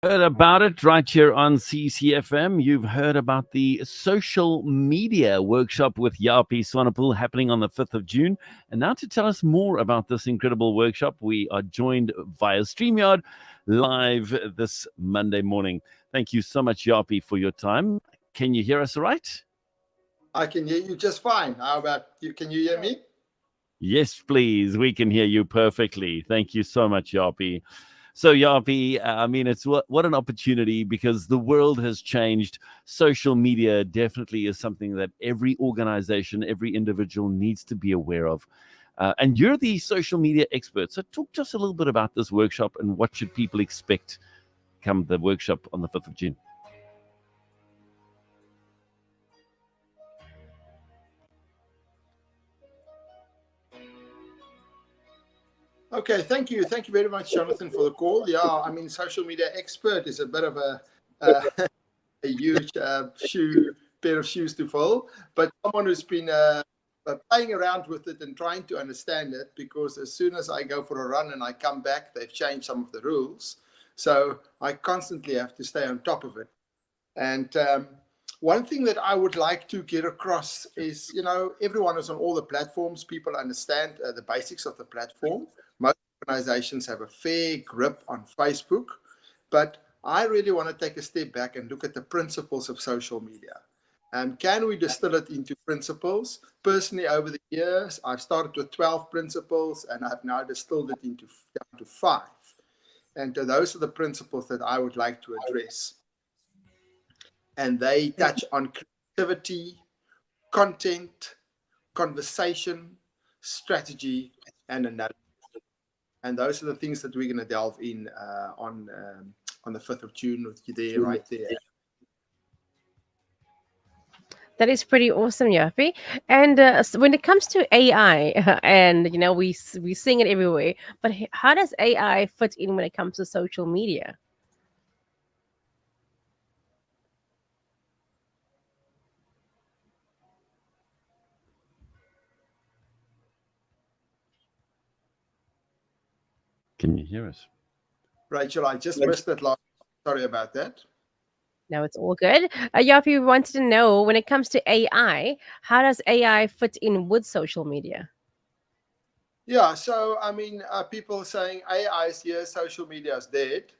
Heard about it right here on CCFM. You've heard about the social media workshop with Japie Swanepoel happening on the 5th of June. And now to tell us more about this incredible workshop, we are joined via StreamYard live this Monday morning. Thank you so much, Japie, for your time. Can you hear us all right? I can hear you just fine. How about you? Can you hear me? Yes, please. We can hear you perfectly. Thank you so much, Japie. So, Japie, I mean, it's what an opportunity because the world has changed. Social media definitely is something that every organization, every individual needs to be aware of. And you're the social media expert. So, talk to us a little bit about this workshop and what should people expect come the workshop on the 5th of June. Okay, thank you. Thank you very much, Jonathan, for the call. Yeah, I mean, social media expert is a bit of a huge pair of shoes to fill, but someone who's been playing around with it and trying to understand it, because as soon as I go for a run and I come back, they've changed some of the rules. So I constantly have to stay on top of it. And one thing that I would like to get across is, everyone is on all the platforms. People understand the basics of the platform. Most organizations have a fair grip on Facebook, but I really want to take a step back and look at the principles of social media. Can we distill it into principles? Personally, over the years, I've started with 12 principles, and I've now distilled it down to 5. And those are the principles that I would like to address. And they touch on creativity, content, conversation, strategy, and analysis. And those are the things that we're going to delve in on the 5th of June with you there, right there. That is pretty awesome, Yafi. And so when it comes to AI, and we sing it everywhere, but how does AI fit in when it comes to social media? Can you hear us? Rachel, I just missed that last. Sorry about that. No, it's all good. Yafi wanted to know when it comes to AI, how does AI fit in with social media? Yeah, so I mean, people saying AI is here, social media is dead,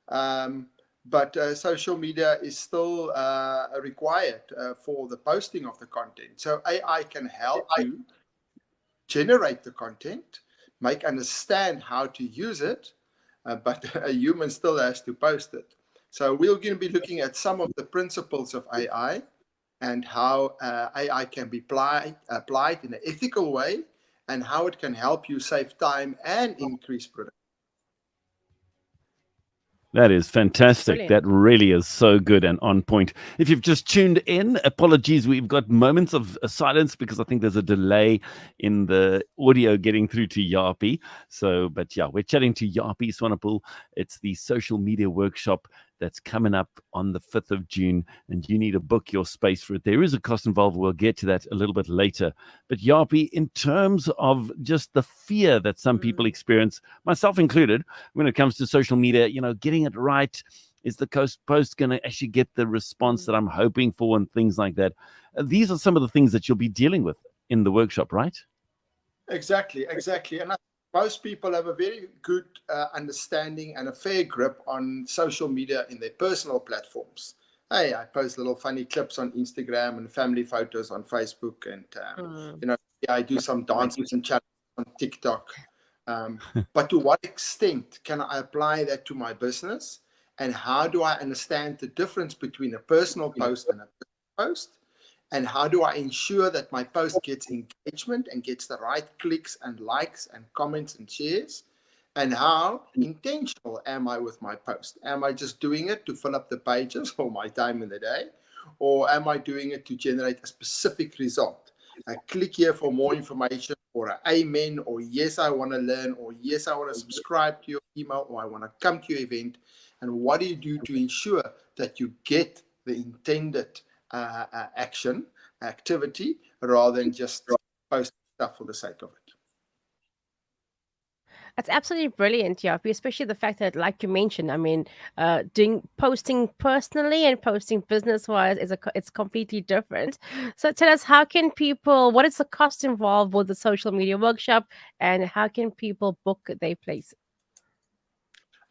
but social media is still required for the posting of the content. So AI can help you generate the content, understand how to use it, but a human still has to post it. So we're going to be looking at some of the principles of AI and how AI can be applied in an ethical way, and how it can help you save time and increase productivity. That is fantastic. Brilliant. That really is so good and on point. If you've just tuned in, apologies. We've got moments of silence because I think there's a delay in the audio getting through to Japie. So, but yeah, we're chatting to Japie Swanepoel. It's the social media workshop that's coming up on the 5th of June, and you need to book your space for it. There is a cost involved. We'll get to that a little bit later. But Japie, in terms of just the fear that some people experience, myself included, when it comes to social media, getting it right, is the post going to actually get the response that I'm hoping for and things like that? These are some of the things that you'll be dealing with in the workshop, right? Exactly. And most people have a very good understanding and a fair grip on social media in their personal platforms. Hey, I post little funny clips on Instagram and family photos on Facebook, and I do some dances and challenges on TikTok. But to what extent can I apply that to my business? And how do I understand the difference between a personal post and a business post? And how do I ensure that my post gets engagement and gets the right clicks and likes and comments and shares? And how intentional am I with my post? Am I just doing it to fill up the pages for my time in the day? Or am I doing it to generate a specific result? A click here for more information, or an amen, or yes, I want to learn, or yes, I want to subscribe to your email, or I want to come to your event. And what do you do to ensure that you get the intended activity, rather than just post stuff for the sake of it? That's absolutely brilliant, Japie, especially the fact that, like you mentioned, I mean, doing posting personally and posting business wise it's completely different. So tell us, how can people? What is the cost involved with the social media workshop, and how can people book their place?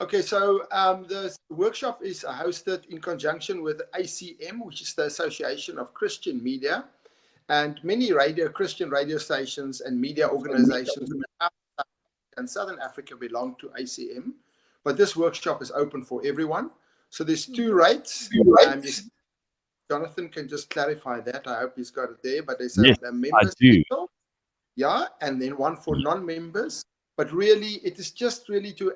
Okay, so the workshop is hosted in conjunction with ACM, which is the Association of Christian Media, and many Christian radio stations and media organizations in Southern Africa belong to ACM. But this workshop is open for everyone. So there's two rates. Jonathan can just clarify that. I hope he's got it there. But there's Yes, a I member do. special, yeah, and then one for non-members. But really, it is just really to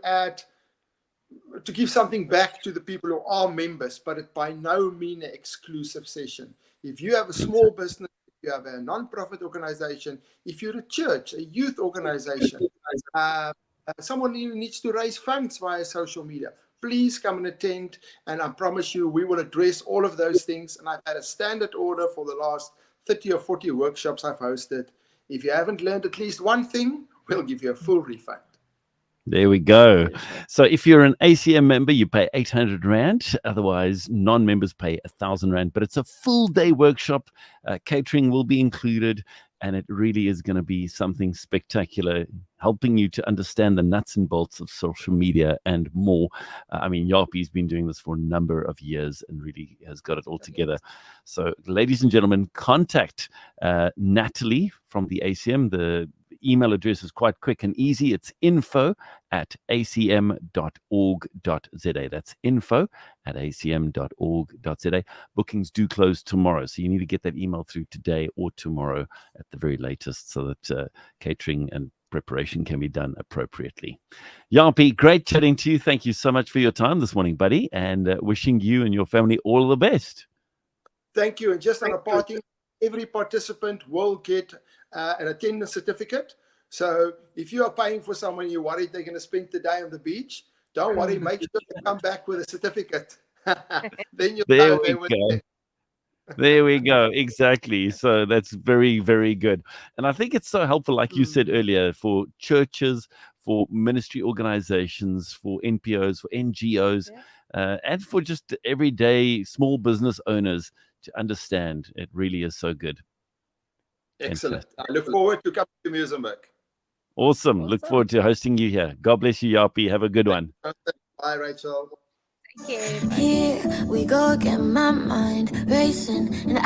give something back to the people who are members, but it by no means an exclusive session. If you have a small business, if you have a non-profit organization, if you're a church, a youth organization, someone who needs to raise funds via social media, please come and attend. And I promise you, we will address all of those things. And I've had a standard order for the last 30 or 40 workshops I've hosted. If you haven't learned at least one thing, we'll give you a full refund. There we go. So if you're an ACM member, you pay 800 Rand. Otherwise, non-members pay 1,000 Rand. But it's a full day workshop. Catering will be included. And it really is going to be something spectacular, helping you to understand the nuts and bolts of social media and more. I mean, Japie's been doing this for a number of years and really has got it all together. So, ladies and gentlemen, contact Natalie from the ACM. The email address is quite quick and easy. It's info@acm.org.za. That's info@acm.org.za. Bookings do close tomorrow, so you need to get that email through today or tomorrow at the very latest, so that catering and preparation can be done appropriately. Japie, great chatting to you. Thank you so much for your time this morning, buddy, and wishing you and your family all the best. Thank you. And just on a parting, every participant will get an attendance certificate. So if you are paying for someone you're worried they're going to spend the day on the beach, don't worry, make sure they come back with a certificate. Then you'll know they were there. There we go. Exactly. So that's very, very good. And I think it's so helpful, like you said earlier, for churches, for ministry organizations, for NPOs, for NGOs, and for just everyday small business owners to understand. It really is so good. Excellent. I look forward to coming to Muizenberg. Awesome. Look forward to hosting you here. God bless you, Japie. Have a good one. Bye, Rachel. Thank you. Bye. Here we go again, my mind racing, and